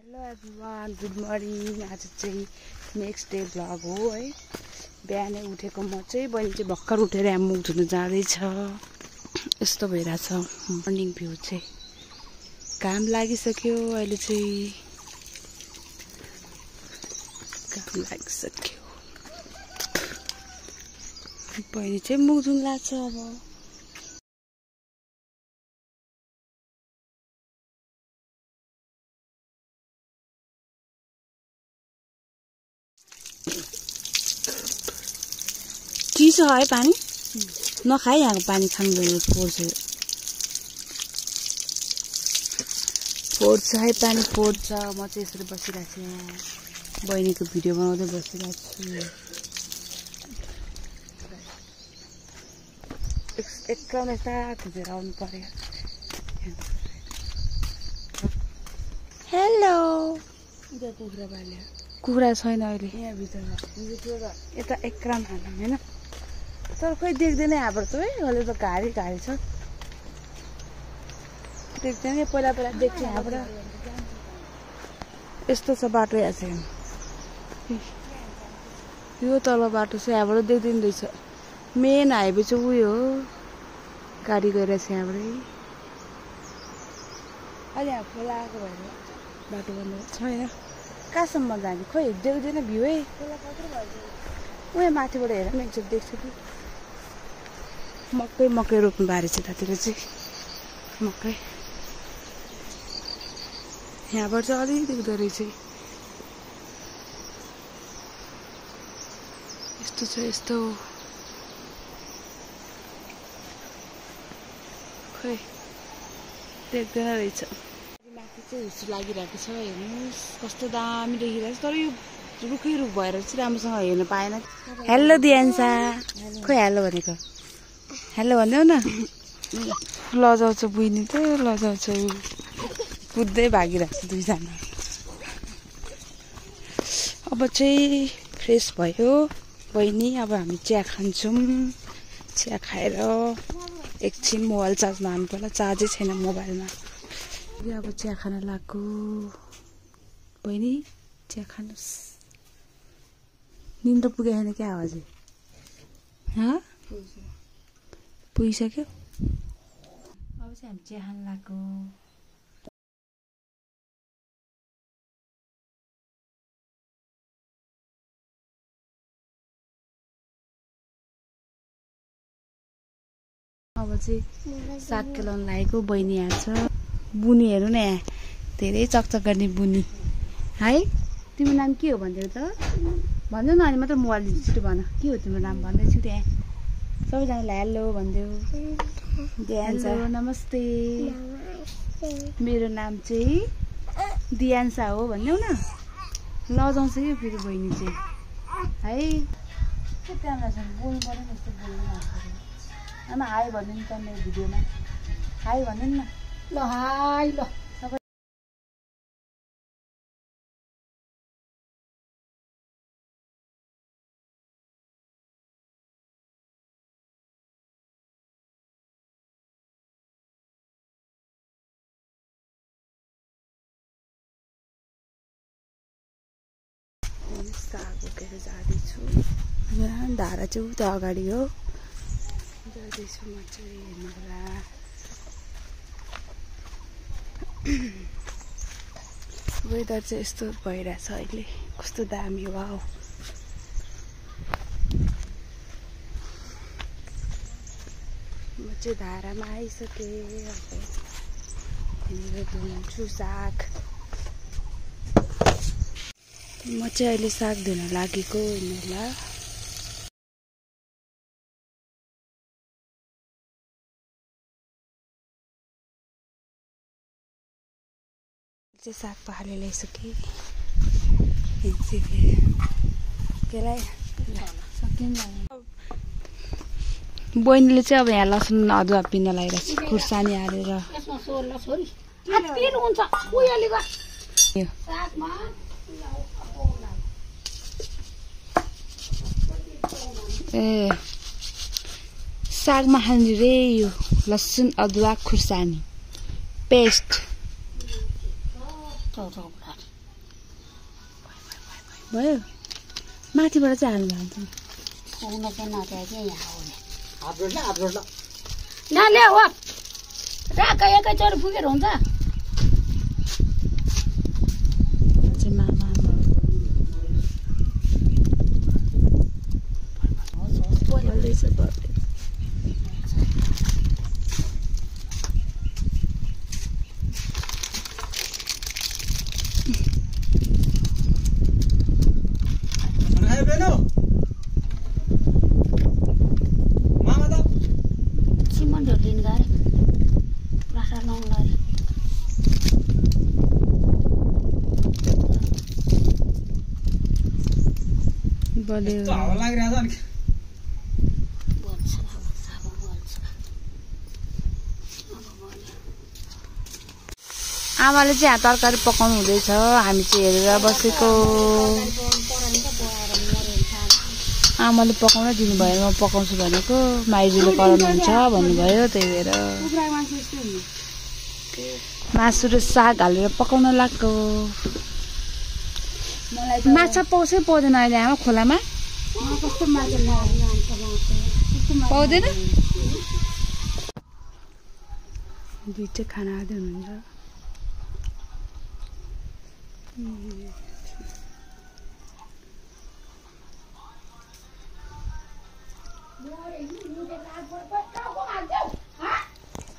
Hello everyone, good morning. आज चाहिँ next day vlog हो है। बिहानै उठेको म चाहिँ, बहिनी चाहिँ भर्खर उठेर मुख धुन जाँदैछ। यस्तो भइरहेछ मर्निङ भ्यू चाहिँ। काम लागिसक्यो, अहिले चाहिँ काम लागिसक्यो। बहिनी चाहिँ मुख धुन लाग्छ अब। चिसो है पानी, नखाए यहाँको पानी खानु फोर्छ है, पानी फोर्छ। म चाहिँ यसरी बसिरहेको छु यहाँ, बहिनीको भिडियो बनाउँदै बसिरहेको छु। एकदम यता खोजेर आउनु पर्यो। हेलो, कुखुरा बाल्यो, कुखुरा छैन अहिले यहाँ भित्रमा, यता एकराम हाल्नु होइन। तर खोइ देख्दैन यहाँबाट त है, अहिले त घारी घारी छ, देख्दैन। पहिला पहिला देख्छ यहाँबाट। यस्तो छ बाटो यहाँ चाहिँ, यो तल बाटो छ, यहाँबाट देख्दैन रहेछ। मेन हाइवे चाहिँ उयो हो, गाडी गइरहेछ यहाँबाटै। अहिले यहाँ खोला आएको भएर बाटो बन्द छैन। कहाँसम्म जाने खोइ देख्दैन भ्यू है। उयो माथिबाट हेर न, एकचोटि देख्छ कि। मकै मकै रोप्नु बारी छ यतातिर चाहिँ, मकै। यहाँबाट चाहिँ अलिक देख्दो रहेछ। यस्तो छ, यस्तो खोइ देख्दैन रहेछ। माथि चाहिँ हुस्सु लागिरहेको छ, हेर्नुहोस् कस्तो दामी देखिरहेको छ। तर यो रुखै रुख भएर चाहिँ राम्रोसँग हेर्नु पाएन। हेलो दियान्सा, खोइ हेलो भनेको, हेलो भन्देऊ न। लजाउँछ बुइनी त, लजाउँछ। कुद्दै भागिरहेको छ दुईजना। अब चाहिँ फ्रेस भयो बहिनी, अब हामी चिया खान्छौँ। चिया खाएर एकछिन मोबाइल चार्जमा हाल्नु पर्ला, चार्जै छैन मोबाइलमा। अब चिया खान लाग्यो। बहिनी चिया खानुहोस्। निन्द्रा पुगेन क्या आवाज पुगिसक्यो। अब चाहिँ हामी चिया खान लाग्यो। अब चाहिँ साग केलाउनु लागेको। बहिनी यहाँ छ, बुनी हेर्नु न, यहाँ धेरै चकचक गर्ने बुनी है। तिम्रो नाम के हो भनिदेऊ त, भन्देऊ न। अनि मात्र मोबाइल दिन्छु, छिटो भन के हो तिम्रो नाम भन्दैछु। त्यहाँ सबैजनालाई हेलो भनिदेऊ। दियान्सा, नमस्ते, मेरो नाम चाहिँ दियान्सा हो भनिदेऊ न। लजाउँछ कि फेरि बहिनी चाहिँ है। के क्यामेरा छ, बोल्नु पऱ्यो नि, यस्तो बोल्नु नपर्यो। आमा हाई भन्नु नि त मेरो भिडियोमा, हाई भन्नु नि न। ल हाई, ल सबै। साग बोकेर जाँदैछु। यहाँ धारा चाहिँ उता अगाडि हो, जाँदैछु म चाहिँ हेर्नु होला। वेदर चाहिँ यस्तो भइरहेछ अहिले, कस्तो दामी हो। वाउ, म चाहिँ धारामा आइसकेँ। अब यहाँनिर धुन्छु साग। म चाहिँ अहिले साग धुन लागेको हेर्नुहोला। चाहिँ साग पखाले ल्याइसकेँ। बहिनीले चाहिँ अब यहाँ लसुन अदुवा पिन्न लगाइरहेको छ, खुर्सानी हालेर। ए सागमा खानु रे यो लसुन अदुवा खुर्सानी पेस्ट। भयो माथिबाट चाहिँ हाल्नु भएको ल्या हो राख एकैचोटि पुगेर हुन्छ आमाले चाहिँ यहाँ तरकारी पकाउनु हुँदैछ हामी चाहिँ हेरेर बसेको आमाले पकाउन दिनुभयो म पकाउँछु भनेको माइजूले कराउनुहुन्छ भन्नुभयो त्यही भएर मासु र साग हालेर पकाउन लाग्यो माछा पाउँछ पाउँदैन अहिले आमा खोलामा पाउँदैन दुईटै खाना खाँदै हुनुहुन्छ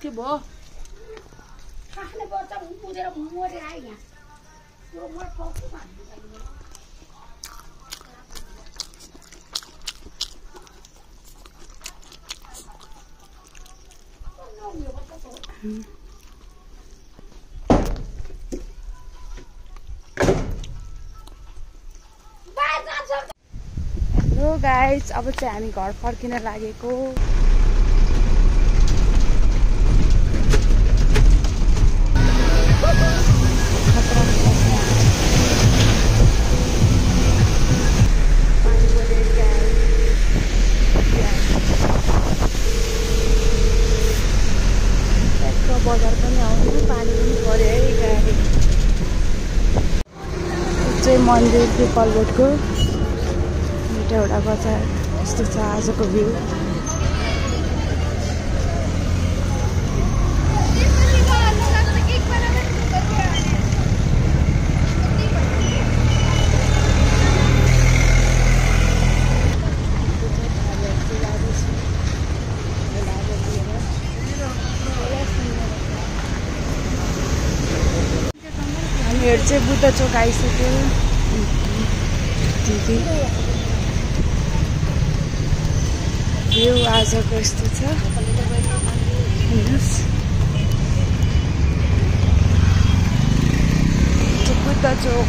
के भयो हेलो गाइस अब चाहिँ हामी घर फर्किन लागेको बजार पनि आउँदैन पानी पनि पर्यो है गाडी चाहिँ मन्दिर पिपलबोटको एउटा बजार यस्तो छ आजको भ्यू हामीहरू चाहिँ बुद्ध चोक आइसक्यो भ्यू आजको यस्तो छ हेर्नुहोस् बुद्ध चोक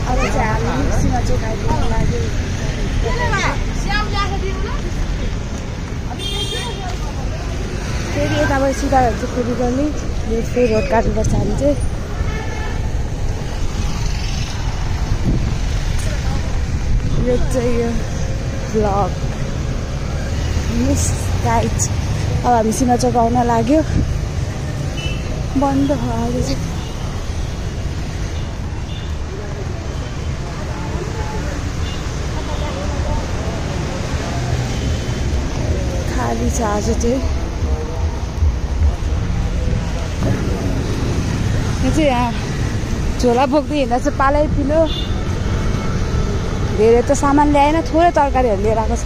अब चाहिँ हामी सीमा चोक आइपुग्नु लाग्यो फेरि यताबाट सिधा चाहिँ फेरि गर्ने फेरि रोड काट्नुपर्छ हामी चाहिँ यो चाहिँ यो भ्लग मिस गाइड अब हामी सीमा चोक आउन लाग्यो बन्द भयो अहिले चाहिँ खाली छ आज चाहिँ यहाँ झोला बोक्दै हिँड्दा चाहिँ पालै पिलो धेरै त सामान ल्याएन थोरै तरकारीहरू लिएर आएको छ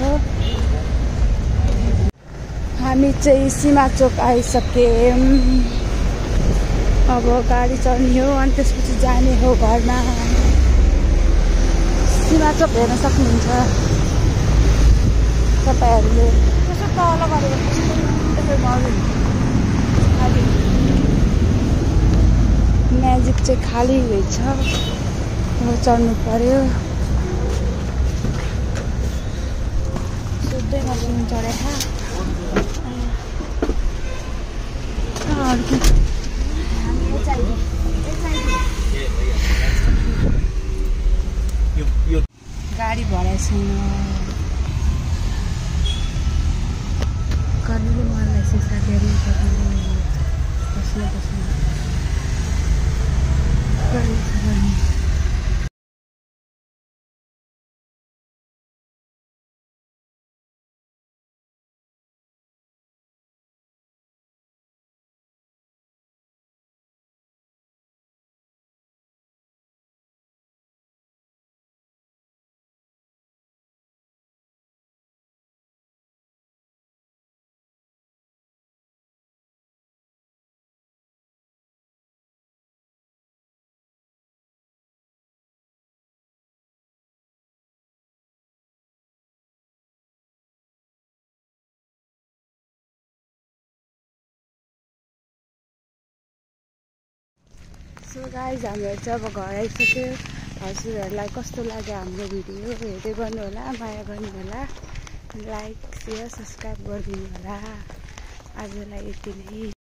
हामी चाहिँ सीमा चोक आइसक्यौँ अब गाडी चढ्ने हो अनि त्यसपछि जाने हो घरमा सीमा चोक हेर्न सक्नुहुन्छ तपाईँहरूले यसो तल गरेर म्याजिक चाहिँ खाली रहेछ अब चढ्नु पर्यो सोध्दै मसिन चढेको यो गाडी भराइ छैन गर्नुले मन लाग्छ साथीहरू बस्नु सो गाइज हामीहरू चाहिँ अब घर आइसक्यो हजुरहरूलाई कस्तो लाग्यो हाम्रो भिडियो हेर्दै गर्नु होला माया गर्नु होला लाइक शेयर सब्सक्राइब गरिदिनु होला आजलाई यति नै